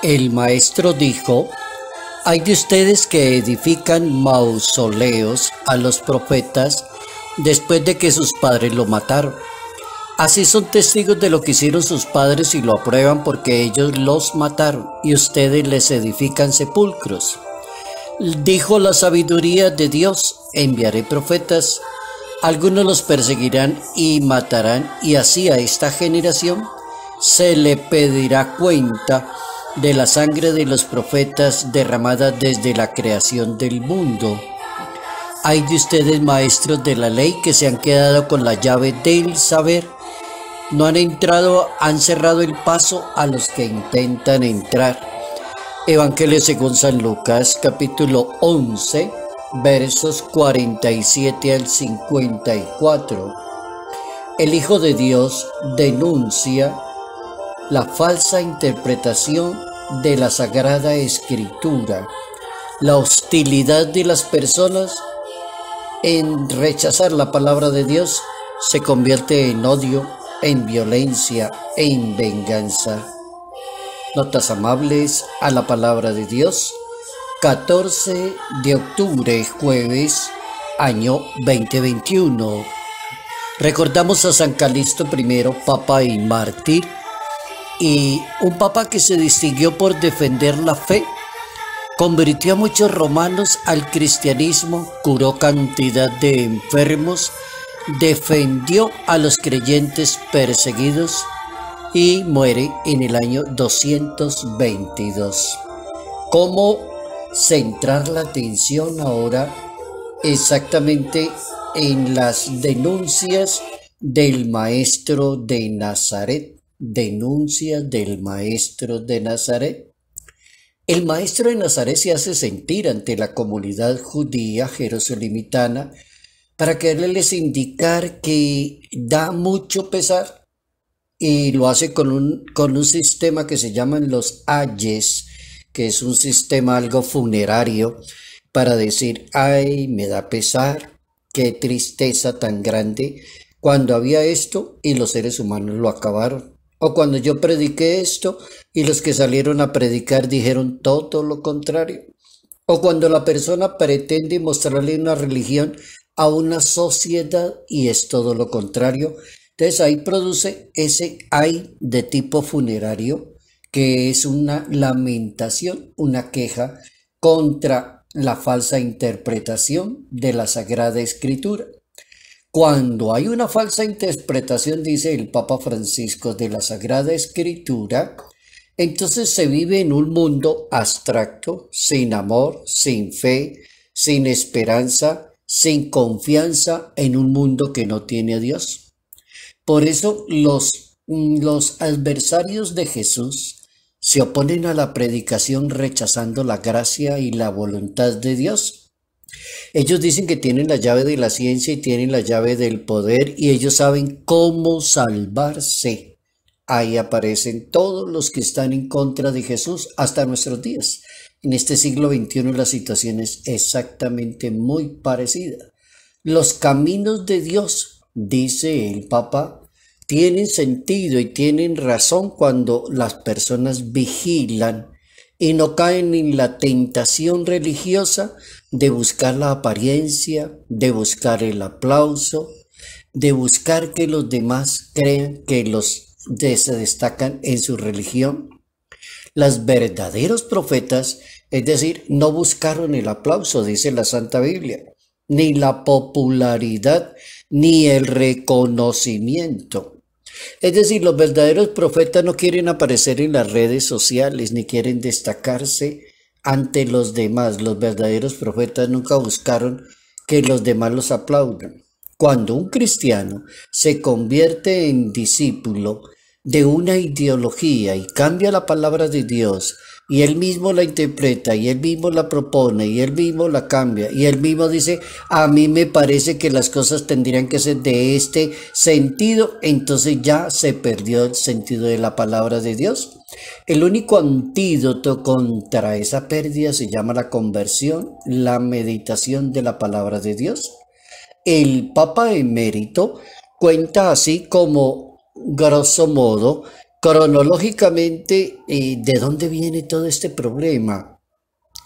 El maestro dijo: hay de ustedes que edifican mausoleos a los profetas después de que sus padres lo mataron. Así son testigos de lo que hicieron sus padres y lo aprueban porque ellos los mataron y ustedes les edifican sepulcros. Dijo la sabiduría de Dios: enviaré profetas, algunos los perseguirán y matarán, y así a esta generación se le pedirá cuenta de la sangre de los profetas derramada desde la creación del mundo. Hay de ustedes, maestros de la ley, que se han quedado con la llave del saber. No han entrado, han cerrado el paso a los que intentan entrar. Evangelio según San Lucas, capítulo 11, versos 47 al 54. El Hijo de Dios denuncia la falsa interpretación de la Sagrada Escritura, la hostilidad de las personas en rechazar la palabra de Dios se convierte en odio, en violencia, en venganza. Notas amables a la palabra de Dios, 14 de octubre, jueves, año 2021. Recordamos a San Calixto I, papa y mártir, y un papa que se distinguió por defender la fe. Convirtió a muchos romanos al cristianismo, curó cantidad de enfermos, defendió a los creyentes perseguidos y muere en el año 222. ¿Cómo centrar la atención ahora exactamente en las denuncias del maestro de Nazaret? Denuncias del maestro de Nazaret. El maestro de Nazaret se hace sentir ante la comunidad judía jerosolimitana para quererles indicar que da mucho pesar, y lo hace con un sistema que se llaman los ayes, que es un sistema algo funerario para decir: ay, me da pesar, qué tristeza tan grande cuando había esto y los seres humanos lo acabaron. O cuando yo prediqué esto y los que salieron a predicar dijeron todo lo contrario. O cuando la persona pretende mostrarle una religión a una sociedad y es todo lo contrario. Entonces ahí produce ese ay de tipo funerario, que es una lamentación, una queja contra la falsa interpretación de la Sagrada Escritura. Cuando hay una falsa interpretación, dice el Papa Francisco, de la Sagrada Escritura, entonces se vive en un mundo abstracto, sin amor, sin fe, sin esperanza, sin confianza, en un mundo que no tiene a Dios. Por eso los adversarios de Jesús se oponen a la predicación rechazando la gracia y la voluntad de Dios. Ellos dicen que tienen la llave de la ciencia y tienen la llave del poder y ellos saben cómo salvarse. Ahí aparecen todos los que están en contra de Jesús hasta nuestros días. En este siglo XXI la situación es exactamente muy parecida. Los caminos de Dios, dice el Papa, tienen sentido y tienen razón cuando las personas vigilan y no caen en la tentación religiosa de buscar la apariencia, de buscar el aplauso, de buscar que los demás crean que se destacan en su religión. Los verdaderos profetas, es decir, no buscaron el aplauso, dice la Santa Biblia, ni la popularidad, ni el reconocimiento. Es decir, los verdaderos profetas no quieren aparecer en las redes sociales, ni quieren destacarse ante los demás. Los verdaderos profetas nunca buscaron que los demás los aplaudan. Cuando un cristiano se convierte en discípulo de una ideología y cambia la palabra de Dios, y él mismo la interpreta, y él mismo la propone, y él mismo la cambia, y él mismo dice: a mí me parece que las cosas tendrían que ser de este sentido, entonces ya se perdió el sentido de la palabra de Dios. El único antídoto contra esa pérdida se llama la conversión, la meditación de la palabra de Dios. El Papa emérito cuenta así como, grosso modo, Cronológicamente, ¿de dónde viene todo este problema?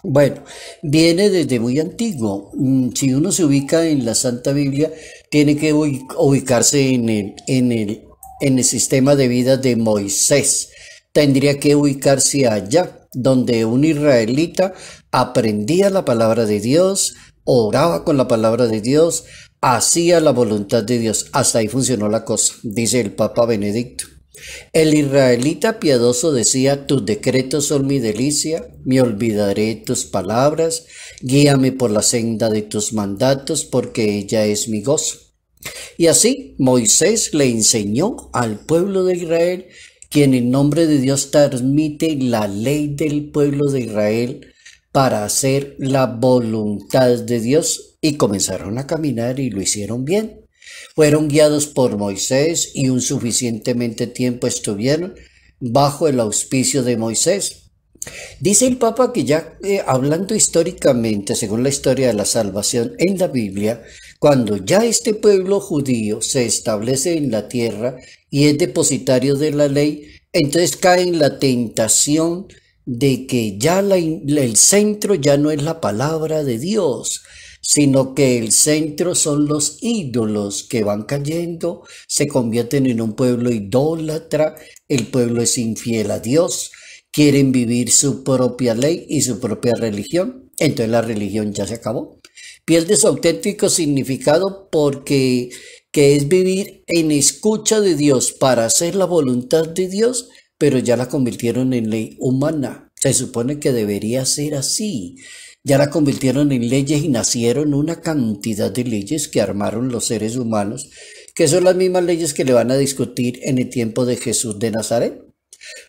Bueno, viene desde muy antiguo. Si uno se ubica en la Santa Biblia, tiene que ubicarse en el sistema de vida de Moisés. Tendría que ubicarse allá, donde un israelita aprendía la palabra de Dios, oraba con la palabra de Dios, hacía la voluntad de Dios. Hasta ahí funcionó la cosa, dice el Papa Benedicto. El israelita piadoso decía: tus decretos son mi delicia, me olvidaré tus palabras, guíame por la senda de tus mandatos, porque ella es mi gozo. Y así Moisés le enseñó al pueblo de Israel, quien en nombre de Dios transmite la ley del pueblo de Israel para hacer la voluntad de Dios, y comenzaron a caminar y lo hicieron bien. Fueron guiados por Moisés y un suficientemente tiempo estuvieron bajo el auspicio de Moisés. Dice el Papa que ya hablando históricamente, según la historia de la salvación en la Biblia, cuando ya este pueblo judío se establece en la tierra y es depositario de la ley, entonces cae en la tentación de que ya el centro ya no es la palabra de Dios, sino que el centro son los ídolos que van cayendo, se convierten en un pueblo idólatra, el pueblo es infiel a Dios, quieren vivir su propia ley y su propia religión, entonces la religión ya se acabó. Pierde su auténtico significado porque que es vivir en escucha de Dios para hacer la voluntad de Dios, pero ya la convirtieron en ley humana. Se supone que debería ser así. Ya la convirtieron en leyes y nacieron una cantidad de leyes que armaron los seres humanos, que son las mismas leyes que le van a discutir en el tiempo de Jesús de Nazaret.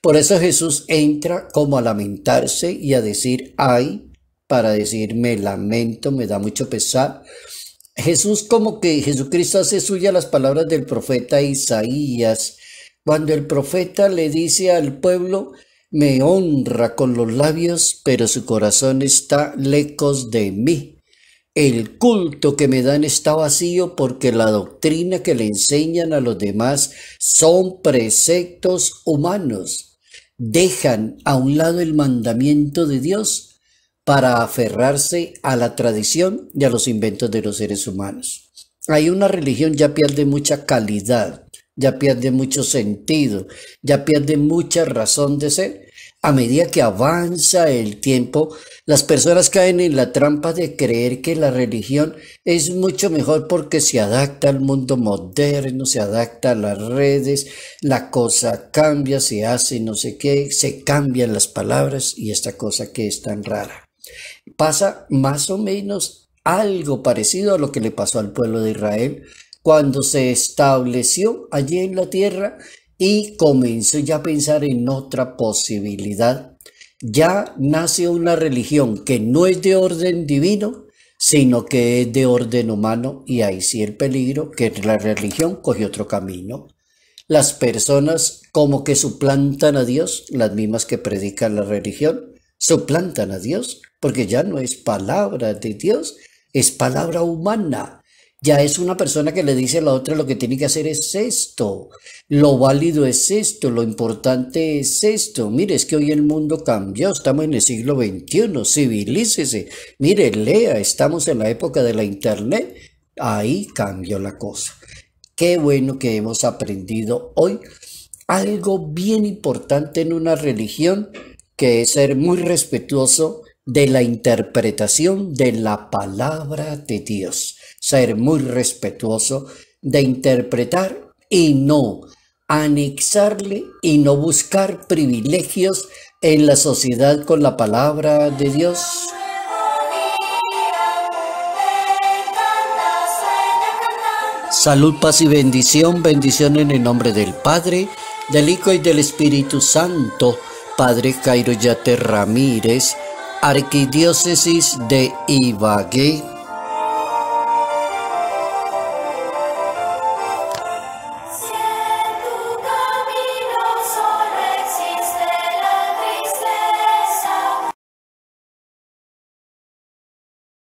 Por eso Jesús entra como a lamentarse y a decir ay, para decir me lamento, me da mucho pesar. Jesús, como que Jesucristo hace suya las palabras del profeta Isaías, cuando el profeta le dice al pueblo: me honra con los labios, pero su corazón está lejos de mí. El culto que me dan está vacío porque la doctrina que le enseñan a los demás son preceptos humanos. Dejan a un lado el mandamiento de Dios para aferrarse a la tradición y a los inventos de los seres humanos. Hay una religión ya pierde mucha calidad, ya pierde mucho sentido, ya pierde mucha razón de ser. A medida que avanza el tiempo, las personas caen en la trampa de creer que la religión es mucho mejor porque se adapta al mundo moderno, se adapta a las redes, la cosa cambia, se hace no sé qué, se cambian las palabras y esta cosa que es tan rara. Pasa más o menos algo parecido a lo que le pasó al pueblo de Israel cuando se estableció allí en la tierra y comenzó ya a pensar en otra posibilidad. Ya nace una religión que no es de orden divino, sino que es de orden humano, y ahí sí el peligro, que la religión coge otro camino. Las personas como que suplantan a Dios, las mismas que predican la religión, suplantan a Dios, porque ya no es palabra de Dios, es palabra humana. Ya es una persona que le dice a la otra: lo que tiene que hacer es esto, lo válido es esto, lo importante es esto. Mire, es que hoy el mundo cambió, estamos en el siglo XXI, civilícese. Mire, lea, estamos en la época de la internet. Ahí cambió la cosa. Qué bueno que hemos aprendido hoy algo bien importante en una religión, que es ser muy respetuoso de la interpretación de la palabra de Dios. Ser muy respetuoso de interpretar y no anexarle y no buscar privilegios en la sociedad con la palabra de Dios. Salud, paz y bendición. Bendición en el nombre del Padre, del Hijo y del Espíritu Santo. Padre Cairo Yate Ramírez, Arquidiócesis de Ibagué.